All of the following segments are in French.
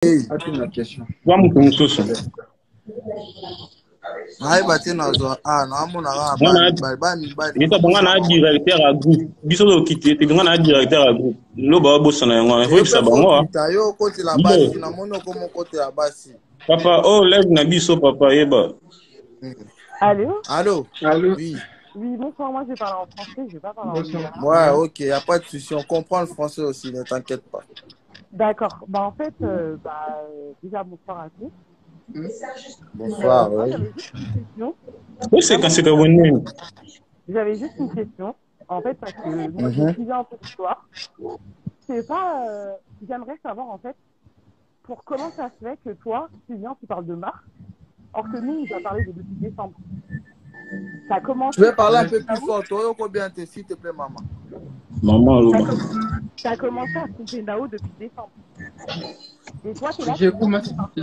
Hakuna question. Wamukungususu. Aïe, bâti nazo. Ah, non, mon ara, Ita bangana directeur à groupe. Biso do kiti, te bangana directeur à groupe. Lo ba bossa na yango, faut ça bango. Yo côté la base, na mono comme côté la base. Papa, oh lève na biso papa yeba. Allô? Allô? Allô? Oui. Oui, bonsoir, moi je parle en français, je vais pas parler en anglais. Ouais, ok, y a pas de souci, on comprend le français aussi, ne t'inquiète pas. D'accord. Bah en fait, déjà bonsoir à tous. Bonsoir, oui. J'avais juste une question. Oui, c'est quand c'est que vous J'avais juste une question. En fait, parce que moi j'ai suivi un peu l'histoire. C'est pas. J'aimerais savoir en fait, pour comment ça se fait que toi, tu viens, tu parles de mars, or que nous, on a parlé de depuis décembre. Ça a commencé. Tu veux parler un peu plus fort, toi, combien t'es, s'il te plaît, maman? Maman, ça a commencé à couper Nao depuis décembre. Et toi, tu es là. J'ai commencé. Tu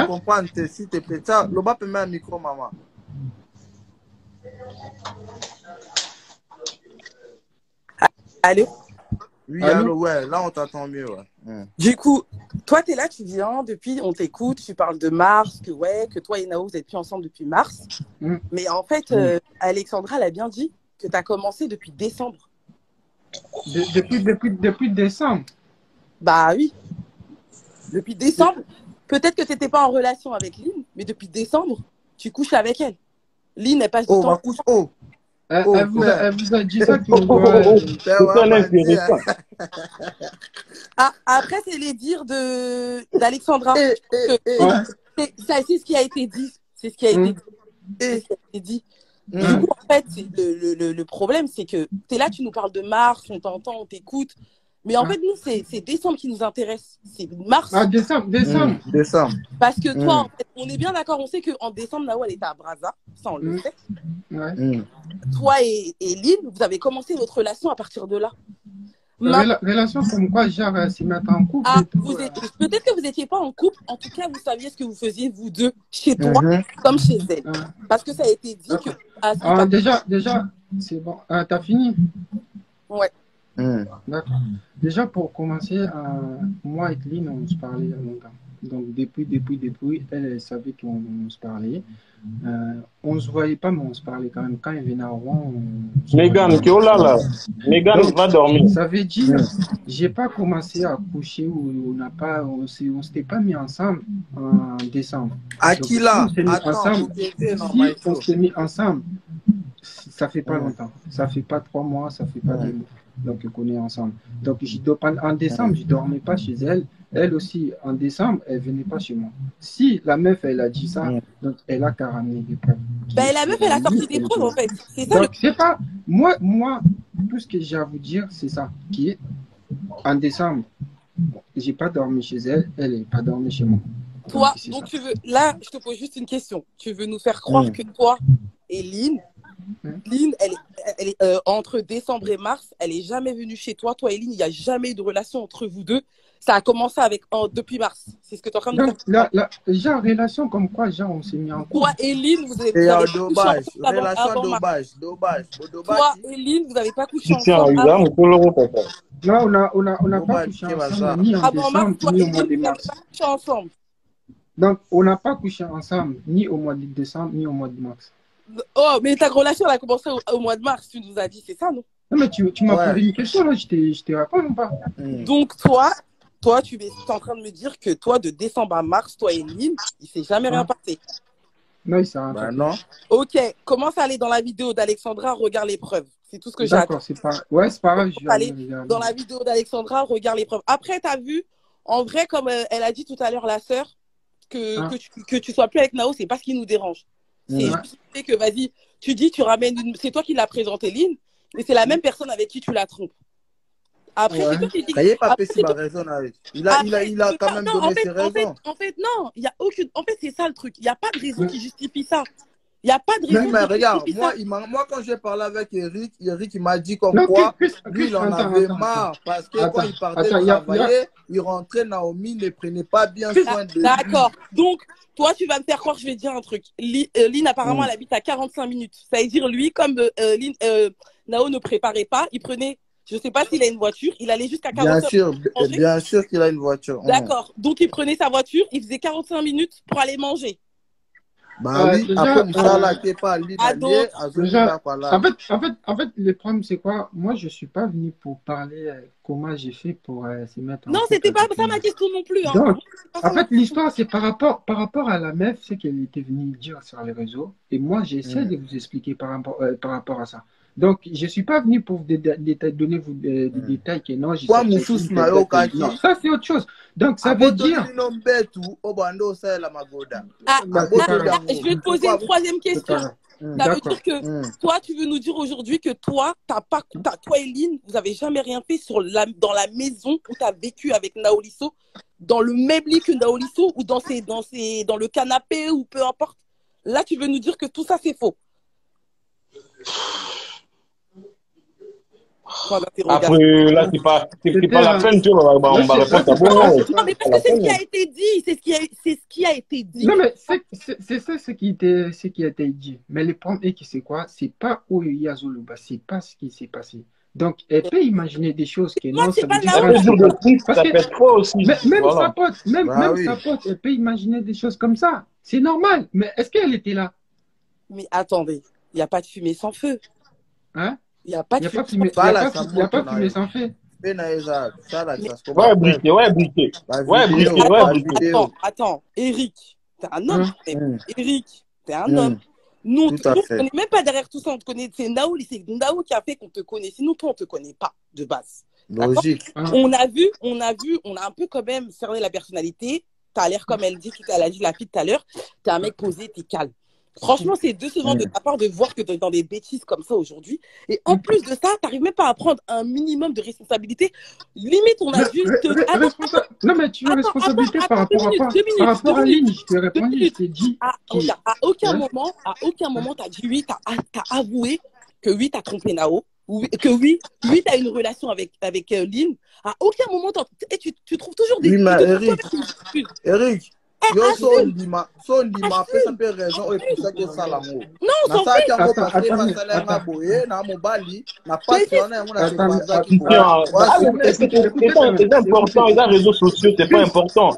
comprends, s'il te plaît. Ça, le bas peut mettre un micro, maman. Allô? Oui, allô, ouais, là on t'entend mieux, ouais. Du coup, toi, tu es là, tu viens, depuis, on t'écoute, tu parles de mars, que toi et Nao, vous êtes plus ensemble depuis mars. Mais en fait, Alexandra, elle a bien dit que tu as commencé depuis décembre. Depuis décembre? Bah oui. Depuis décembre. Peut-être que tu n'étais pas en relation avec Lynn, mais depuis décembre, tu couches avec elle. Lynn, elle passe du temps. Elle vous a dit ça que Après, c'est les dires d'Alexandra. C'est ce qui a été dit. C'est ce qui a été dit. Du coup, en fait, le problème, c'est que tu es là, tu nous parles de mars, on t'entend, on t'écoute. Mais en fait, nous, c'est décembre qui nous intéresse. C'est mars. Ah, décembre. Parce que toi, en fait, on est bien d'accord, on sait qu'en décembre, Nao, elle était à Brazza. Ça, on le sait. Toi et Lynn, vous avez commencé votre relation à partir de là. Relation comme quoi, genre, se mettre en couple. Peut-être que vous n'étiez pas en couple. En tout cas, vous saviez ce que vous faisiez, vous deux, chez toi, comme chez elle. Parce que ça a été dit que... Déjà, c'est bon. T'as fini? Ouais. D'accord. Déjà, pour commencer, moi et Lynn, on se parlait il y a longtemps. Donc, depuis, elle savait qu'on se parlait. On ne se voyait pas, mais on se parlait quand même. Quand elle venait à Rouen, Mégane, qui est là. Mégane va dormir. Ça veut dire, j'ai pas commencé à coucher ou on s'était pas mis ensemble en décembre. Aquila, on s'est mis ensemble, ça fait pas longtemps. Ça fait pas 3 mois, ça fait pas 2 mois. Donc, on est ensemble. Donc, en décembre, je dormais pas chez elle. Elle aussi, en décembre, elle venait pas chez moi. Si la meuf, elle a dit ça, donc elle a qu'à ramener des preuves. La meuf, elle a sorti des preuves, en fait. C'est ça. Donc, c'est pas... Moi, tout ce que j'ai à vous dire, c'est ça. Qui est, en décembre, j'ai pas dormi chez elle, elle n'est pas dormi chez moi. Toi, donc tu veux... Là, je te pose juste une question. Tu veux nous faire croire que toi et Lynn, elle est entre décembre et mars, elle est jamais venue chez toi. Toi et Lynn, il n'y a jamais eu de relation entre vous deux. Ça a commencé depuis mars. C'est ce que tu es en train de dire. Genre, relation comme quoi, genre, on s'est mis en couple. Toi et Lynn, vous avez relation d'obage. Toi et Lynn, vous n'avez pas couché ensemble. Non, on n'a pas couché ensemble, ni en décembre, ni au mois de mars. Donc, on n'a pas couché ensemble, ni au mois de décembre, ni au mois de mars. Oh, mais ta relation, elle a commencé au mois de mars, tu nous as dit, c'est ça, non? Non, mais tu m'as posé une question, là, je te réponds ou pas? Donc, toi, tu es en train de me dire que toi, de décembre à mars, toi et Lynn, il ne s'est jamais rien passé. Non, il s'est rien passé. Non. Ok, commence à aller dans la vidéo d'Alexandra, regarde les preuves. C'est tout ce que j'ai à dire. D'accord, c'est pas grave. Je vais aller dans la vidéo d'Alexandra, regarde les preuves. Après, tu as vu, en vrai, comme elle a dit tout à l'heure, la sœur, que tu sois plus avec Nao, c'est pas ce qui nous dérange. C'est juste que, vas-y, tu dis, tu ramènes c'est toi qui l'as présenté, Lynn, mais c'est la même personne avec qui tu la trompes. Après, c'est toi qui dis. Il a quand même donné ses raisons. En fait, non, il y a aucune. En fait, c'est ça le truc. Il n'y a pas de raison qui justifie ça. Il n'y a pas de raison. Mais regarde, moi, quand j'ai parlé avec Eric, il m'a dit comme quoi, lui, il en avait marre. Parce que quand il partait travailler, il rentrait, Naomi ne prenait pas bien soin de lui. D'accord. Donc, toi, tu vas me faire croire, je vais dire un truc. Lynn, apparemment, elle habite à 45 minutes. Ça veut dire, lui, comme Nao ne préparait pas, il prenait Je ne sais pas s'il a une voiture. Il allait jusqu'à 45 minutes. Bien sûr qu'il a une voiture. D'accord. Donc, il prenait sa voiture, il faisait 45 minutes pour aller manger. Bah oui, déjà, après, Moussala, qui n'est pas À l'idée, d'autres. déjà, en fait, le problème, c'est quoi? Moi, je ne suis pas venu pour parler comment j'ai fait pour se mettre en Non, couple c'était pas avec ça une- ma question non plus. Hein. Donc, C'est pas en ça. fait, l'histoire, c'est par rapport à la meuf, c'est qu'elle était venue me dire sur les réseaux. Et moi, j'essaie de vous expliquer par rapport à ça. Donc, je ne suis pas venu pour donner vous des détails que non, j'ai Quoi, sorti Moussous, une Mayo, telle date. Kaki? Non, ça, c'est autre chose. Donc, ça veut dire. Ah, Bah, c'est pas grave. je vais te poser une troisième C'est pas question. grave. Ça veut D'accord. dire que toi, tu veux nous dire aujourd'hui que toi, toi et Lynn, vous n'avez jamais rien fait dans la maison où tu as vécu avec Naolisso, dans le même lit que Naolisso ou dans le canapé ou peu importe. Là, tu veux nous dire que tout ça, c'est faux. Après, là, c'est pas la peine, tu vois, on va répondre à bon. Non, mais parce que c'est ce qui a été dit. C'est ce qui a été dit. Non, mais c'est ça ce qui a été dit. Mais le problème est que c'est quoi? C'est pas où il y a Zuluba, c'est pas ce qui s'est passé. Donc, elle peut imaginer des choses que Moi, non, c'est ça pas veut dire là où- Un jour de triste, ça peut être faux aussi. même Voilà. sa pote, même oui. sa pote, elle peut imaginer des choses comme ça. C'est normal. Mais est-ce qu'elle était là? Mais attendez, il n'y a pas de fumée sans feu. Hein? Il n'y a pas Il de n'y a pas fumée fumé, sans il y a Voilà, pas, ça il y a pas monte, fumé sans fait. Ouais, briqué, ouais, briqué. Ouais, briqué, ouais, briqué. Attends, Eric, t'es un homme. Hein? Eric, t'es un homme. Nous, Tout à on ne fait. connaît même pas derrière tout ça. On te connaît. C'est Naoul qui a fait qu'on te connaît. Sinon, toi, on ne te connaît pas de base. D'accord. Logique. Hein? On a un peu quand même cerné la personnalité. Tu as l'air comme elle dit la fille tout à l'heure. Tu es un mec posé, tu es calme. Franchement, c'est décevant de ta part de voir que tu es dans des bêtises comme ça aujourd'hui. Et en plus de ça, tu n'arrives même pas à prendre un minimum de responsabilité. Limite, on a juste. Non, mais tu veux responsabilité par rapport à quoi? Par rapport à Lynn, je t'ai répondu, je t'ai dit. Regarde, à aucun moment, tu as dit oui, tu as avoué que oui, tu as trompé Nao. Que oui, tu as une relation avec Lynn. À aucun moment, tu trouves toujours des. Oui, mais Eric, yo so ndima pesa mpe raison oyo epesa tosala yango nasalaki yango parce basalenga boye na mobali na pasi wana yango nasepanzaki C'est important, les réseaux sociaux, c'est pas important.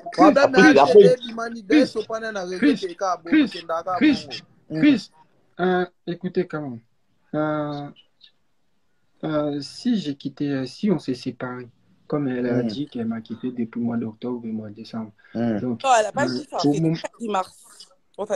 Chris, écoutez quand même. Si on s'est séparés, comme elle a dit qu'elle m'a quitté depuis le mois d'octobre et le mois de décembre. Donc, non, elle n'a pas dit ça. C'est toi qui as dit mars. C'est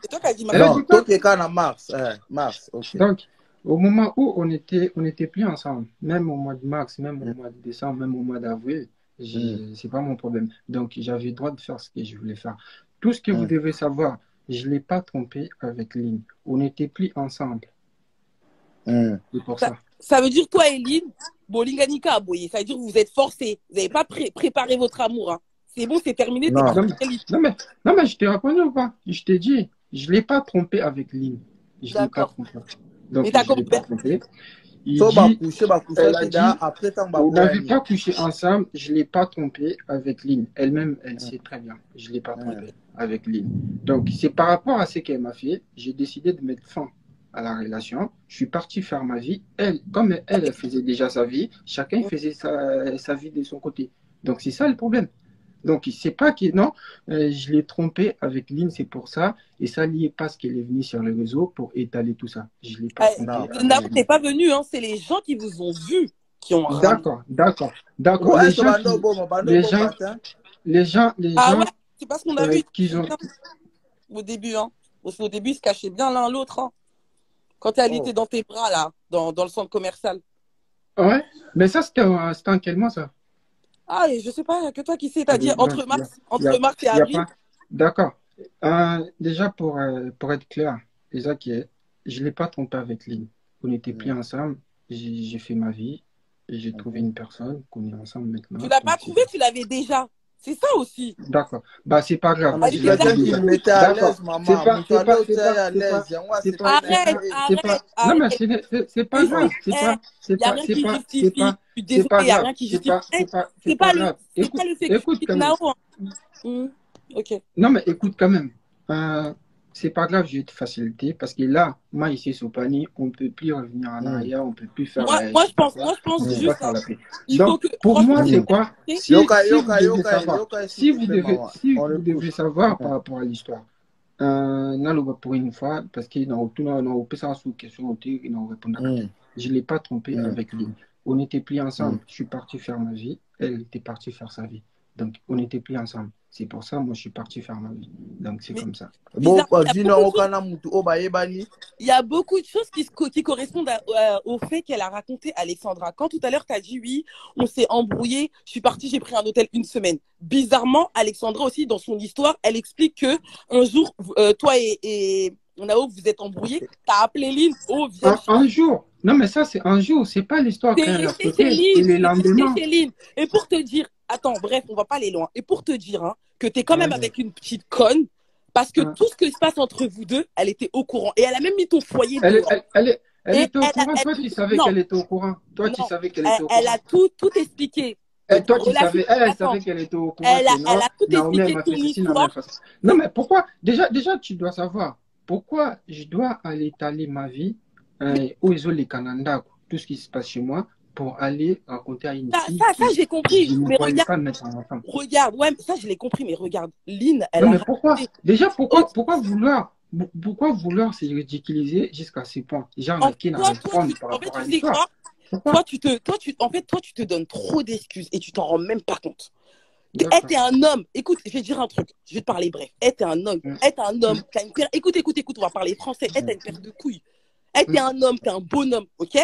toi qui as dit mars. Non, toi qui es quand en mars. Mars, ok. Donc, au moment où on était plus ensemble, même au mois de mars, même au mois de décembre, même au mois d'avril, c'est pas mon problème. Donc, j'avais le droit de faire ce que je voulais faire. Tout ce que vous devez savoir, je ne l'ai pas trompé avec Lynn. On n'était plus ensemble. C'est pour ça. Ça veut dire toi et Lynn, bon, Linganika a boyé. Ça veut dire que vous êtes forcés. Vous n'avez pas préparé votre amour. Hein. C'est bon, c'est terminé. Non, mais je t'ai répondu ou pas? Je t'ai dit, je ne l'ai pas trompé avec Lynn. Je ne l'ai pas trompé. Donc, je ne l'ai pas trompé. Il dit, on n'avait pas couché ensemble, je ne l'ai pas trompé avec Lynn. Elle-même, elle sait très bien. Je ne l'ai pas trompé avec Lynn. Donc, c'est par rapport à ce qu'elle m'a fait, j'ai décidé de mettre fin à la relation. Je suis parti faire ma vie. Comme elle faisait déjà sa vie, chacun faisait sa vie de son côté. Donc, c'est ça le problème. Donc, c'est pas que non, je l'ai trompé avec Lynn, c'est pour ça. Et ça lié parce qu'elle est venue sur le réseau pour étaler tout ça. Je l'ai pas trompé. Nao n'est pas venu, hein. C'est les gens qui vous ont vu qui ont. D'accord. Les gens. Ah ouais, c'est parce qu'on a vu qu'ils ont. Au début, hein. Au début, ils se cachaient bien l'un l'autre, hein. Quand elle était dans tes bras, là, dans le centre commercial. Ouais, mais ça, c'était en quel mois, ça? Ah, et je sais pas, il n'y a que toi qui sais, t'as dit entre mars et avril. D'accord. Déjà, pour être clair, déjà, je ne l'ai pas trompé avec Lynn. On n'était plus ensemble, j'ai fait ma vie, et j'ai trouvé une personne qu'on est ensemble maintenant. Tu ne l'as pas trouvé, tu l'avais déjà. C'est ça aussi. D'accord. Bah, c'est pas grave. C'est quelqu'un qui me mettait à l'aise, maman. Arrête. Non, mais c'est pas grave. C'est pas grave. Il n'y a rien qui justifie. C'est pas le fait que écoute quand même. Ok. Non, mais écoute quand même. c'est pas grave, je vais te faciliter parce que là, moi ici sur Pani, on ne peut plus revenir en arrière, on ne peut plus faire. Moi, je pense juste. Donc, pour moi, c'est quoi? Si vous devez savoir par rapport à l'histoire, pour une fois, parce qu'il y a une sous question, je ne l'ai pas trompé avec lui. On n'était plus ensemble. Je suis parti faire ma vie, elle était partie faire sa vie. Donc, on n'était plus ensemble. C'est pour ça, moi, je suis parti faire ma vie. Donc, c'est comme ça. Il y a beaucoup de choses qui correspondent au fait qu'elle a raconté Alexandra. Quand tout à l'heure, tu as dit oui, on s'est embrouillé, je suis partie, j'ai pris un hôtel une semaine. Bizarrement, Alexandra aussi, dans son histoire, elle explique que un jour, toi et Nao, vous êtes embrouillés, tu as appelé Lynn, viens. Un jour. Non, mais ça, c'est un jour. C'est pas l'histoire quand elle a sauté. Et pour te dire, attends, bref, on va pas aller loin. Et pour te dire que tu es quand même avec une petite conne, parce que tout ce qui se passe entre vous deux, elle était au courant. Et elle a même mis ton foyer Elle était au courant. Toi, tu savais qu'elle était au courant. Toi, tu savais qu'elle était au courant. Elle a tout expliqué. Et toi, tu savais, elle savait qu'elle était au courant. Elle a tout expliqué ton histoire. Non, mais pourquoi? Déjà, tu dois savoir. Pourquoi je dois aller étaler ma vie où ils ont les Canada, tout ce qui se passe chez moi, pour aller raconter à une fille. Ça j'ai compris. Mais regarde, ouais, ça je l'ai compris, mais regarde, Lynn, elle mais pourquoi? Déjà, pourquoi vouloir se ridiculiser jusqu'à ce point? Genre, qui n'a rien prendre par rapport à l'histoire. Toi, tu te donnes trop d'excuses et tu t'en rends même pas compte. Elle, t'es un homme. Écoute, je vais te dire un truc. Je vais te parler bref. Elle, t'es un homme. T'as une paire... Écoute, on va parler français. Elle, t'as une paire de couilles. Elle, t'es un homme, t'es un bonhomme, ok?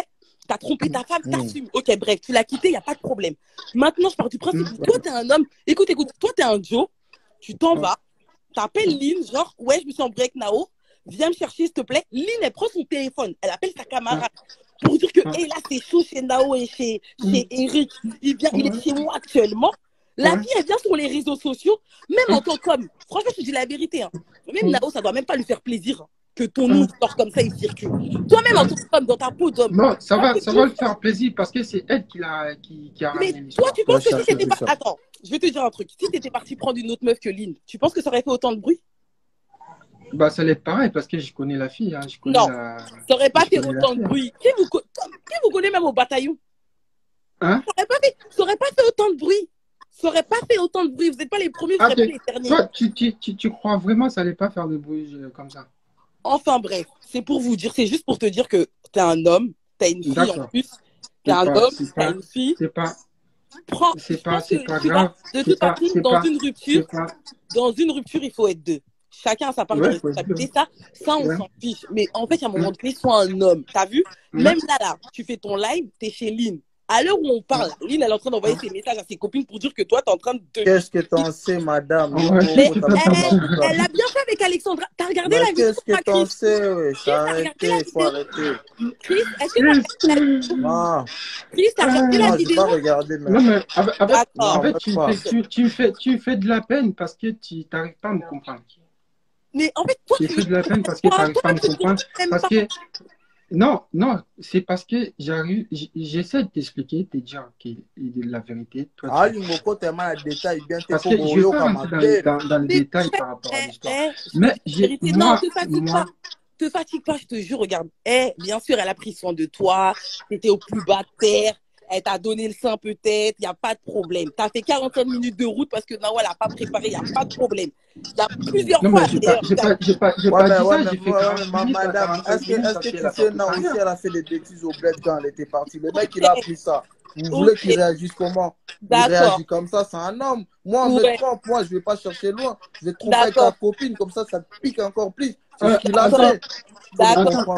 T'as trompé ta femme, t'assumes. Ok, bref, tu l'as quitté, il n'y a pas de problème. Maintenant, je pars du principe où toi, t'es un homme. Écoute, toi, t'es un Joe. Tu t'en vas. T'appelles Lynn, genre, ouais, je me suis embrouillé avec Nao. Viens me chercher, s'il te plaît. Lynn, elle prend son téléphone. Elle appelle sa camarade pour dire que, là, c'est chaud chez Nao et chez Eric. Il est chez moi actuellement. La vie, elle vient sur les réseaux sociaux, même en tant qu'homme. Franchement, je te dis la vérité. Même Nao, ça doit même pas lui faire plaisir que ton nom sort comme ça, il circule. Toi-même, en tant qu'homme, dans ta peau d'homme. Non, ça va lui faire plaisir parce que c'est elle qui a ramené l'histoire. Mais toi, tu penses que si c'était pas... Attends, je vais te dire un truc. Si t'étais parti prendre une autre meuf que Lynn, tu penses que ça aurait fait autant de bruit? Bah, ça allait être pareil parce que je connais la fille. Non, ça aurait pas fait autant de bruit. Qui vous connaît même au bataillon? Ça aurait pas fait autant de bruit. Ça aurait pas fait autant de bruit. Vous n'êtes pas les premiers, vous n'êtes pas les derniers. Toi, tu crois vraiment que ça allait pas faire de bruit comme ça? Enfin bref, c'est pour vous dire, c'est juste pour te dire que t'es un homme, t'as une fille en plus. T'es un homme, t'as une fille. C'est pas grave. De toute façon, dans une rupture, il faut être deux. Chacun a sa part de responsabilité. Ça, on s'en fiche. Mais en fait, à un moment donné, sois un homme. T'as vu? Même là, tu fais ton live, t'es chez Lynn. À l'heure où on parle, Lynn, elle est en train d'envoyer ses messages à ses copines pour dire que toi, t'es en train de... Qu'est-ce que t'en sais, madame? Elle a bien fait avec Alexandra. T'as regardé la vidéo? Qu'est-ce que t'en sais? Oui, il faut arrêter. Chris, est-ce que Chris, t'as regardé la vidéo? Non, je vais pas regarder. Non, mais en fait, tu fais de la peine parce que tu n'arrives pas à me comprendre. Mais en fait, toi, tu fais de la peine parce que tu n'arrives pas à me comprendre. Parce que... Non, c'est parce que j'essaie de t'expliquer, de te dire la vérité. Toi, parce que je vais pas rentrer dans le détail par rapport à l'histoire. Mais non, te fatigue pas, je te jure, regarde. Bien sûr, elle a pris soin de toi, tu étais au plus bas de terre, elle t'a donné le sein peut-être, il n'y a pas de problème. Tu as fait 45 minutes de route parce que Nawal n'a pas préparé, il n'y a pas de problème. Il y a plusieurs fois. J'ai pas dit ça, j'ai fait madame, est-ce que tu sais, Nawal, si elle a fait des bêtises au bled quand elle était partie, le mec, il a appris ça. Vous voulez qu'il réagisse comment? Il réagit comme ça, c'est un homme. Moi, on me trompe, moi, je ne vais pas chercher loin. Je vais te tromper avec ta copine, comme ça te pique encore plus. C'est ce qu'il a fait. D'accord,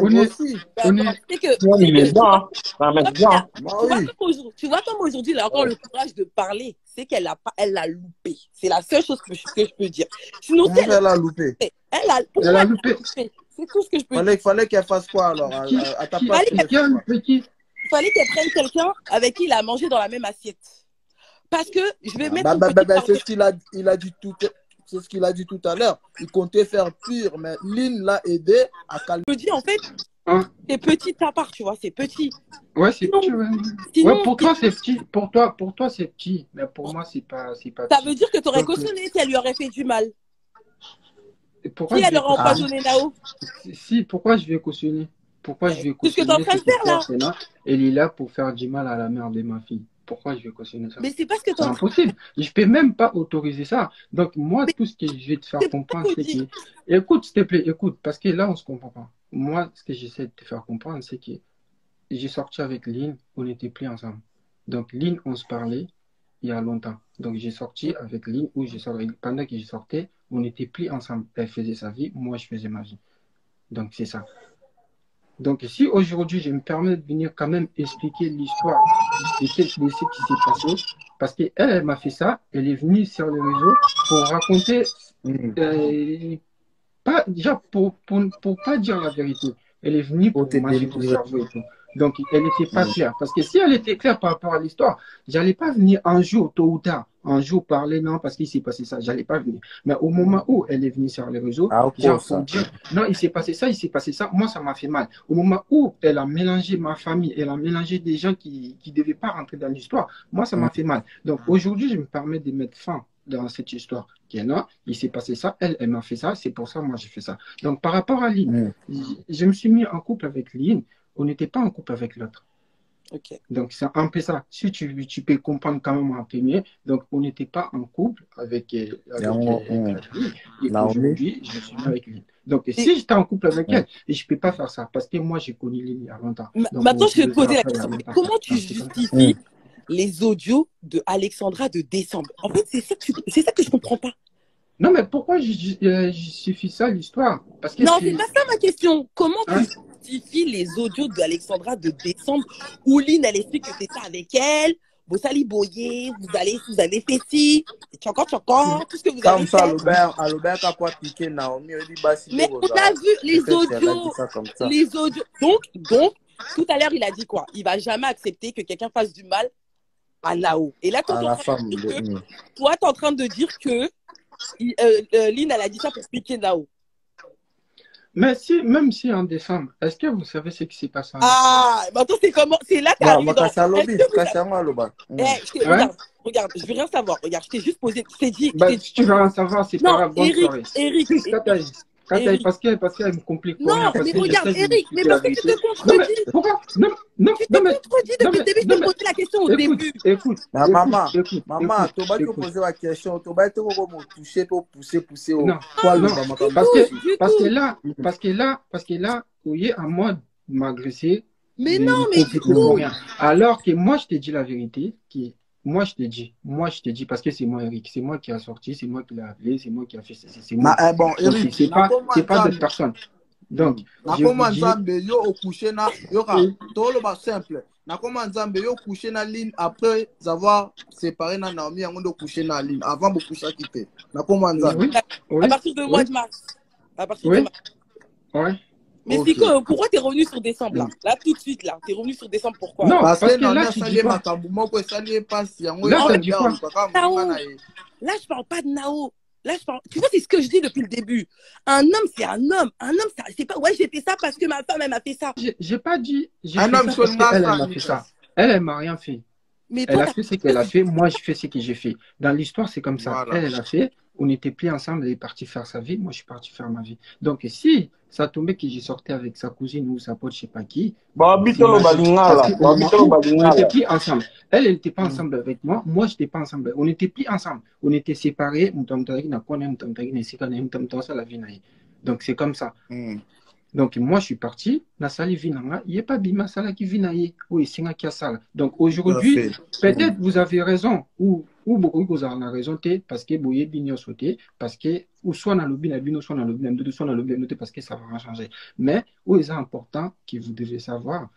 Tu vois comme aujourd'hui, elle a encore le courage de parler. C'est qu'elle l'a loupé. C'est la seule chose que je peux dire. Sinon, elle a loupé. Elle a loupé. C'est tout ce que je peux dire. Il fallait qu'elle fasse quoi alors? À ta place, il fallait qu'elle prenne quelqu'un avec qui il a mangé dans la même assiette. Parce que je vais mettre. C'est ce qu'il a dit tout. C'est ce qu'il a dit tout à l'heure. Il comptait faire pire, mais Lynn l'a aidé à calmer. Je dis en fait, c'est petit à part, tu vois, c'est petit. Ouais, c'est petit. Ouais, pour toi, c'est petit. Pour toi, c'est petit. Mais pour moi, c'est pas ça veut dire que tu aurais cautionné si elle lui aurait fait du mal. pourquoi Qui je vais alors a empoisonné Nao? Si, pourquoi je vais cautionner? Pourquoi je vais C'est ce que tu es en cautionner train de faire là. Elle est là pour faire du mal à la mère de ma fille. Pourquoi je vais cautionner ça? Mais c'est pas ce que tu es C'est en train de impossible. Je peux même pas autoriser ça. Donc, moi, Mais tout ce que je vais te faire c'est comprendre, pas c'est dit. que, écoute, s'il te plaît, écoute, parce que là, on se comprend pas. Moi, ce que j'essaie de te faire comprendre, c'est que j'ai sorti avec Lynn, on n'était plus ensemble. Donc, Lynn, on se parlait il y a longtemps. Donc, j'ai sorti avec Lynn, pendant que je sortais, on n'était plus ensemble. Elle faisait sa vie, moi, je faisais ma vie. Donc, c'est ça. Donc, si aujourd'hui, je me permets de venir quand même expliquer l'histoire de ce qui s'est passé, parce qu'elle, elle m'a fait ça, elle est venue sur les réseaux pour raconter, pas, déjà pour pas dire la vérité. Elle est venue pour mâcher mon cerveau et tout. Donc, elle n'était pas claire. Parce que si elle était claire par rapport à l'histoire, j'allais pas venir un jour, tôt ou tard, un jour parler, non, parce qu'il s'est passé ça. J'allais pas venir. Mais au moment où elle est venue sur les réseaux, genre pour dire, non, il s'est passé ça, moi, ça m'a fait mal. Au moment où elle a mélangé ma famille, elle a mélangé des gens qui devaient pas rentrer dans l'histoire, moi, ça m'a fait mal. Donc, aujourd'hui, je me permets de mettre fin dans cette histoire. Non, il s'est passé ça, elle m'a fait ça, c'est pour ça moi j'ai fait ça. Donc par rapport à Lynn, je me suis mis en couple avec Lynn, on n'était pas en couple avec l'autre. Okay. Donc c'est un peu ça. Si tu peux comprendre quand même un peu mieux, donc on n'était pas en couple avec Lynn, et aujourd'hui je suis avec Lynn. Donc si j'étais en couple avec elle, et je ne peux pas faire ça, parce que moi j'ai connu Lynn il y a longtemps. Donc, maintenant je vais te poser la question, comment tu justifies les audios de Alexandra de décembre? En fait, c'est ça que je comprends pas. Non, mais pourquoi je justifie ça, l'histoire? Non, c'est pas ça ma question. Comment tu justifies les audios d'Alexandra de décembre où Lynn, elle explique que c'est ça avec elle, vous allez boyer, vous avez fait ci, encore, tout ce que vous avez fait. Comme ça, Albert a quoi piqué Naomi, mais on a vu les audios. Donc, tout à l'heure, il a dit quoi? Il va jamais accepter que quelqu'un fasse du mal à Nao. Et là, toi, tu es en train de dire que Lynn, elle a dit ça pour piquer Nao. Mais même si en décembre, est-ce que vous savez ce qui s'est passé? Ah, maintenant c'est comment? C'est là qu'elle arrive regarde, je veux rien savoir. Regarde, je t'ai juste posé. Si tu veux rien savoir, c'est pas grave. Eric. Eric, parce qu'elle me complique. Non, mais regarde, Eric, mais parce que tu te contredis. Pourquoi? Tu te contredis depuis le début, je t'ai posé la question au début. Écoute, maman, tu vas te poser la question, tu vas te toucher pour pousser. Non, parce que là, vous voyez, à moi de m'agresser. Mais non, mais du coup. Alors que moi, je t'ai dit la vérité, moi, je te dis, parce que c'est moi, Eric, c'est moi qui a sorti, c'est moi qui l'ai appelé, c'est moi qui a fait ça, c'est moi. Bon, Eric, c'est pas d'autres personnes. Donc, je vous dis... au coucher na, simple. Coucher na Lynn après avoir séparé na Naomi, on coucher na Lynn avant de coucher quitter. À partir du mois de mars. Ouais. Mais c'est quoi? Pourquoi t'es revenu sur décembre là? Là tout de suite là, t'es revenu sur décembre pourquoi? Non, parce que là tu dis quoi? Là je parle pas de Nao. Là je parle. Tu vois, c'est ce que je dis depuis le début. Un homme c'est un homme. Un homme c'est pas ouais j'ai fait ça parce que ma femme elle m'a fait ça. J'ai pas dit. Un homme elle m'a fait ça. Elle m'a rien fait. Mais elle a fait ce qu'elle a fait. Moi je fais ce que j'ai fait. Dans l'histoire c'est comme ça. Voilà. Elle a fait. On n'était plus ensemble, elle est partie faire sa vie, moi je suis parti faire ma vie. Donc si ça tombait que j'ai sorti avec sa cousine ou sa pote, je ne sais pas qui, on n'était plus ensemble. Elle n'était pas ensemble avec moi, moi je n'étais pas ensemble. On n'était plus ensemble, on était séparés. Donc c'est comme ça. Donc moi je suis parti, il n'y a pas Bima Sala qui vient. Oui, c'est un Sala. Donc aujourd'hui, peut-être vous avez raison, ou beaucoup vous avez raison, parce que vous avez sauté, parce que ou soit dans le bin, soit dans le bin, soit dans le bin, parce que ça va changer. Mais où est important que vous devez savoir,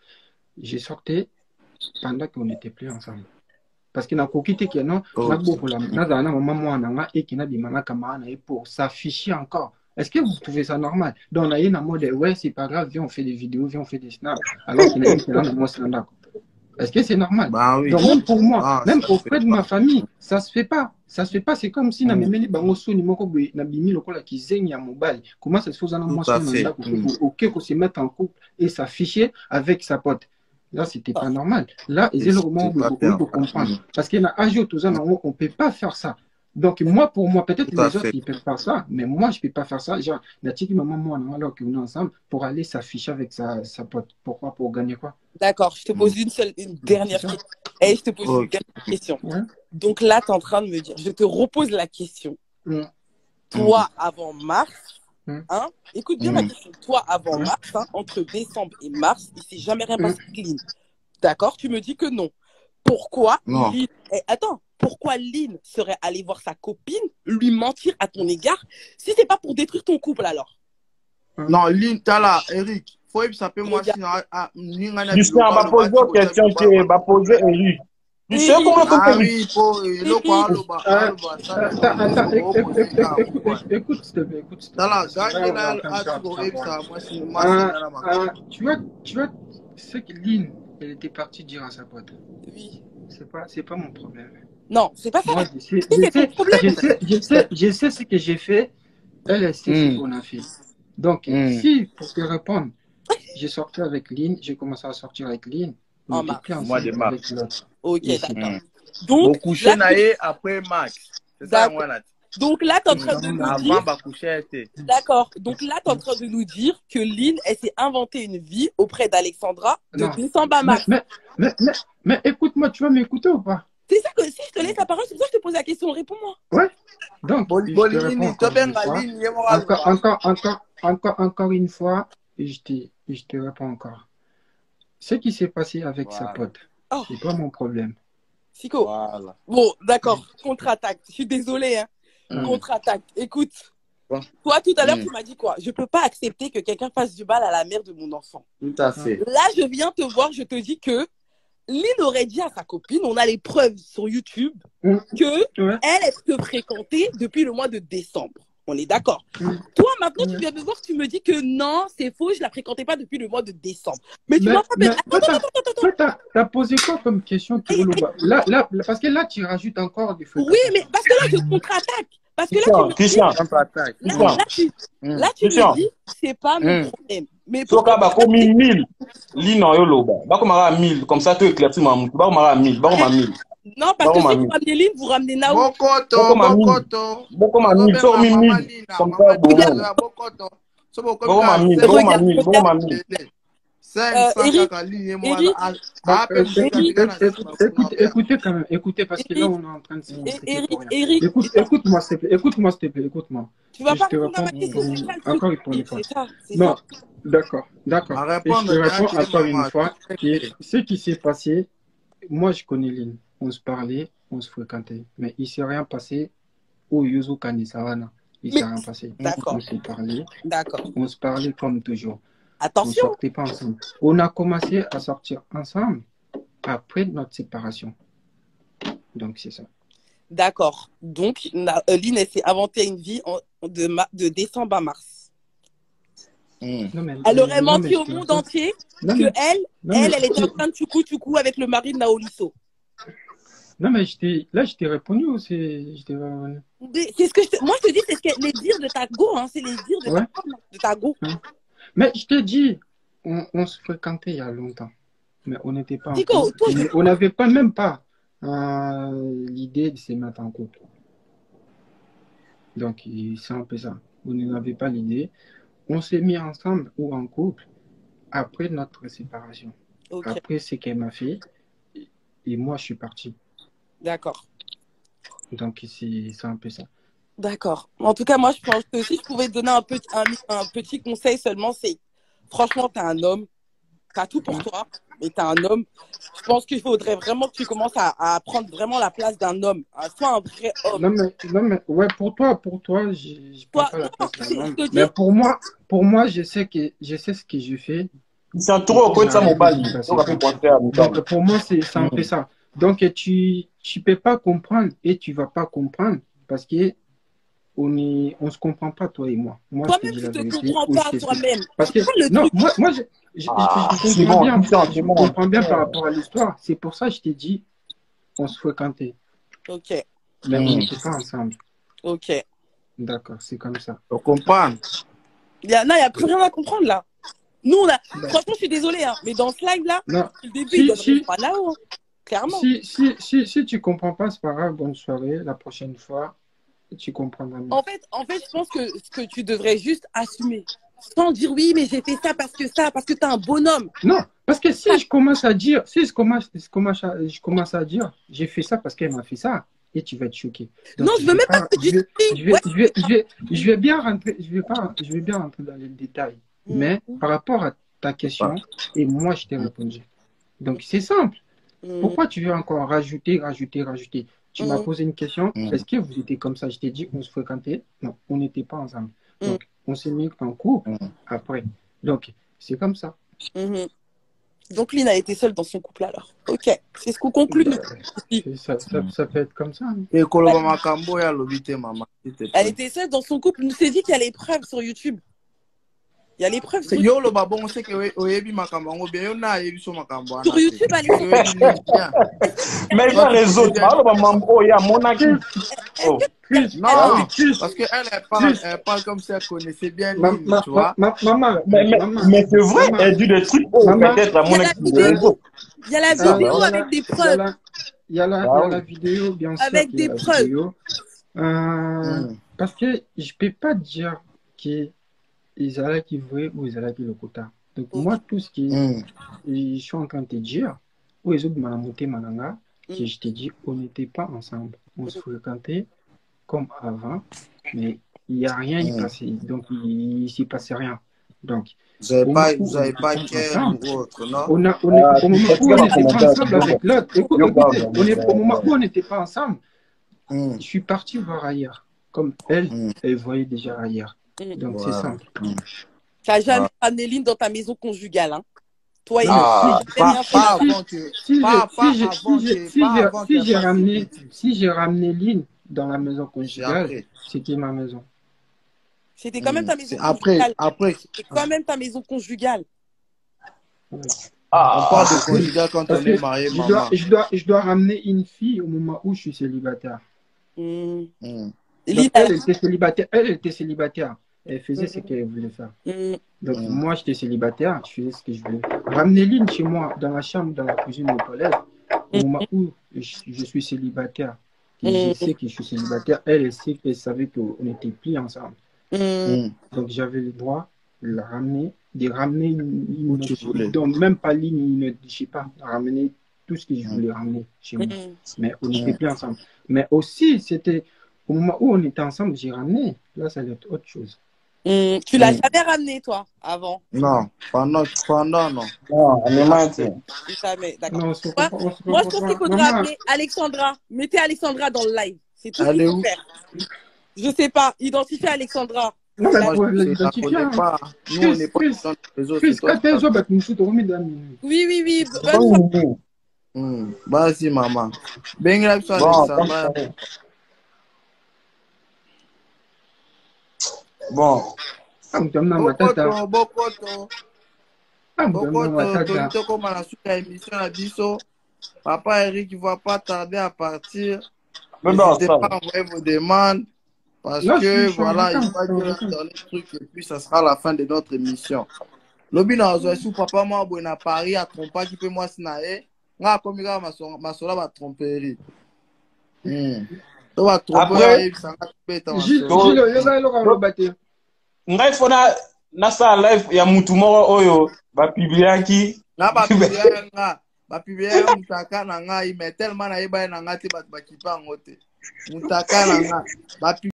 j'ai sorti pendant qu'on n'était plus ensemble. Parce que na kokite que non, na bokola, na dana maman nanga et qui n'a bimana kamana et pour s'afficher encore. Est-ce que vous trouvez ça normal? Donc, on a une mode de ouais, c'est pas grave, viens, on fait des vidéos, viens, on fait des snaps. Alors qu'il est là dans mon stand-up. Est-ce que c'est normal? Bah oui. Donc, même pour moi, même auprès de ma famille, ça se fait pas. Ça se fait pas. C'est comme si na memeli bango so ni moko na bimi lokola ki zenya mobile. Comment ça se fait dans moi stand-up OK qu'on se mette en couple et s'afficher avec sa pote? Là, c'était pas normal. Là, c'est le moment où vous comprendre. Parce qu'il y a un âge où on ne peut pas faire ça. Donc, moi, pour moi, peut-être les autres, ils peuvent faire ça, mais moi, je ne peux pas faire ça. Genre, la petite maman, moi, alors qu'on est ensemble, pour aller s'afficher avec sa pote. Pourquoi? Pour gagner quoi? D'accord, je te pose une dernière question. Et je te pose une dernière question. Ouais. Donc là, tu es en train de me dire, je te repose la question. Toi, avant mars, hein, écoute bien ma question. Toi, avant mars, hein, entre décembre et mars, il ne s'est jamais rien passé avec Lynn. D'accord? Tu me dis que non. Pourquoi Lynn... Attends, pourquoi Lynn serait allée voir sa copine, lui mentir à ton égard, si ce n'est pas pour détruire ton couple alors? Non, Lynn, t'as là, Eric. Faut que ça peut moi si Lucien va poser une question, tu vas poser Eric. Lucien, comment tu peux oui, le quoi, écoute, s'il te plaît, écoute. Tu vois, ce que Lynn, elle était partie dire à sa pote. Oui. C'est pas mon problème. Non, c'est pas ça. Moi, je sais ce que j'ai fait. Elle sait ce qu'on a fait. Donc, si, pour te répondre, j'ai sorti avec Lynn, j'ai commencé à sortir avec Lynn. En mars. Mois de mars. Ok, d'accord. Donc, coucher naïe après Max. C'est ça, moi, là. Donc là, tu es en train de nous dire. D'accord. Donc là, tu es en train de nous dire que Lynn, elle s'est inventé une vie auprès d'Alexandra de décembre à mars. Mais écoute-moi, tu vas m'écouter ou pas? C'est ça que si je te laisse la parole, c'est pour ça que je te pose la question. Réponds-moi. Ouais. Donc, encore une fois, je te réponds encore. Ce qui s'est passé avec sa pote, c'est pas mon problème. Sico. Voilà. Bon, d'accord. Contre-attaque. Je suis désolée. Hein. Contre-attaque. Écoute. Toi, tout à l'heure, tu m'as dit quoi? Je peux pas accepter que quelqu'un fasse du mal à la mère de mon enfant. Tout à fait. Là, je viens te voir, je te dis que Lynn aurait dit à sa copine, on a les preuves sur YouTube, que elle te fréquentait depuis le mois de décembre. On est d'accord. Toi, maintenant, tu viens me voir, tu me dis que non, c'est faux, je la fréquentais pas depuis le mois de décembre. Mais tu m'as pas... T'as posé quoi comme question, là, parce que là, tu rajoutes encore des fréquentations. Oui, mais parce que là, je contre-attaque. Parce que là, tu me dis, c'est pas mon problème. Mais pour ça, bah, comme 1000. Lino, bah, 1000. Comme ça, tu éclaircis ma mouche. Bah, 1000. Bah, 1000. Non, parce que si vous ramenez Lynn, vous ramenez Nao. Bokoto. Beaucoup, 1000. Sors 1000. Comme ça, bon. Écoutez quand même, écoutez, parce que là on est en train de se écoute-moi s'il te plaît, écoute-moi. Tu vas pas répondre à ma question, encore une fois. Non, d'accord. Et je te réponds encore une fois. Ce qui s'est passé, moi je connais Lynn, on se parlait, on se fréquentait, mais il ne s'est rien passé au Yuzu Kanisavana. Il ne s'est rien passé. On s'est parlé, on se parlait comme toujours. Attention. On ne sortait pas ensemble. On a commencé à sortir ensemble après notre séparation. Donc, c'est ça. D'accord. Donc, Lynn, elle s'est inventé une vie de décembre à mars. Elle aurait menti au monde entier qu'elle était en train de tchoukou avec le mari de Naoliso. Non, mais là, je t'ai répondu ou c'est... C'est ce que moi, je te dis, c'est les dires de ta go. Hein, c'est les dires de ta go. Mais je te dis, on se fréquentait il y a longtemps, mais on n'était pas en couple. On n'avait même pas l'idée de se mettre en couple. Donc, c'est un peu ça. On n'avait pas l'idée. On s'est mis ensemble ou en couple après notre séparation. Après ce qu'elle m'a fait, et moi, je suis parti. D'accord. Donc, c'est un peu ça. D'accord. En tout cas, moi, je pense que si je pouvais te donner un petit conseil seulement, c'est franchement, tu es un homme, tu as tout pour toi, mais tu es un homme. Je pense qu'il faudrait vraiment que tu commences à prendre vraiment la place d'un homme. Sois un vrai homme. Non, mais ouais, pour toi, je prends pas la place d'un homme. Mais pour moi, je sais ce que je fais. C'est un tour au côté de ça, mon bal. Donc, pour moi, c'est un peu ça. Donc, tu ne peux pas comprendre et tu ne vas pas comprendre parce que on se comprend pas, toi et moi. Toi-même, tu te comprends pas toi-même. Parce que, non, moi, je comprends bien par rapport à l'histoire. C'est pour ça que je t'ai dit, on se fréquentait. Ok. Mais on n'était pas ensemble. Ok. D'accord, c'est comme ça. On comprend. Il n'y a plus rien à comprendre, là. Nous, franchement, je suis désolée, hein, mais dans ce live-là, le début, il donne pas là-haut. Clairement. Si tu comprends pas, c'est pas grave, bonne soirée. La prochaine fois, tu comprendras mieux. En fait, je pense que tu devrais juste assumer. Sans dire oui, mais j'ai fait ça parce que t'es un bonhomme. Non, parce que si je commence à dire, je commence à dire, j'ai fait ça parce qu'elle m'a fait ça, et tu vas être choqué. Donc, non, je veux même pas que tu je vais bien rentrer, je vais bien rentrer dans les détails. Mais par rapport à ta question, et moi je t'ai répondu. Donc c'est simple. Pourquoi tu veux encore rajouter? Tu m'as posé une question, est-ce que vous étiez comme ça? Je t'ai dit, on se fréquentait? Non, on n'était pas ensemble. Donc, on s'est mis en couple après. Donc, c'est comme ça. Donc, Lynn a été seule dans son couple alors. Ok, c'est ce qu'on conclut. Ça peut être comme ça. Hein. Elle était seule dans son couple. Nous s'est dit qu'il y a les preuves sur YouTube. Il y a les preuves sur YouTube. Sur YouTube, mais il y a les autres. Il y a mon acquis. Non, parce qu'elle parle comme si elle connaissait bien lui, tu vois. Mais c'est vrai, elle dit des trucs peut-être à mon acquis. Il y a la vidéo avec des preuves. Il y a la vidéo, bien sûr. Avec des preuves. Parce que je ne peux pas dire que Isala qui vrai ou Isala qui le quota. Donc moi, tout ce qui je suis en train de te dire, ou les autres m'ont mananga, que je te dis, on n'était pas ensemble. On se fréquentait comme avant, mais il n'y a rien qui passait. Donc il ne s'y passait rien. Donc, vous n'avez pas qu'elle ou autre, non? Au moment où on n'était pas ensemble avec l'autre, écoutez, au moment où on n'était pas ensemble, je suis parti voir ailleurs. Comme elle voyait déjà ailleurs. Donc c'est simple. Tu n'as jamais ramené Lynn dans ta maison conjugale, hein? Toi et si j'ai ramené Lynn dans la maison conjugale, c'était ma maison. C'était quand même ta maison conjugale. C'était quand même ta maison conjugale. On parle de conjugal quand on est marié, maman. Je dois ramener une fille au moment où je suis célibataire. Elle était célibataire. Elle faisait ce qu'elle voulait faire. Donc moi, j'étais célibataire, je faisais ce que je voulais. Ramener Lynn chez moi, dans la chambre, dans la cuisine, au toilette, au moment où je suis célibataire. Je sais que je suis célibataire. Elle savait qu'on n'était plus ensemble. Donc j'avais le droit de la ramener, une donc même pas Lynn, je sais pas, ramener tout ce que je voulais ramener chez moi. Mais on n'était plus ensemble. Mais aussi, c'était au moment où on était ensemble, j'ai ramené. Là, ça allait être autre chose. Tu l'as jamais ramené, toi, avant? Non, pendant non. Jamais, d'accord. Moi, je pense qu'il faudra appeler Alexandra. Mettez Alexandra dans le live. C'est tout ce qu'il faut faire. Je sais pas. Identifier Alexandra. Non, mais moi, je ne connais pas. Nous, on n'est pas dans les autres. Oui. Vas-y, maman. Bon. Papa Eric ne va pas tarder à partir. N'hésitez pas à envoyer vos demandes. Parce que voilà, il va dire un dernier truc et puis ça sera la fin de notre émission. Lobi na ozo papa moi na Paris à tromper qui peut moi sinae. Nga komika masola ba tromperie. To ba tromper ça va beta. Ngai fona na sa live ya mutu moko oyo ba publiaki na ba publiaki ba publiaki mutaka na ngai mais tellement na yeba na ngati ba kipa ngote mutaka na nga ba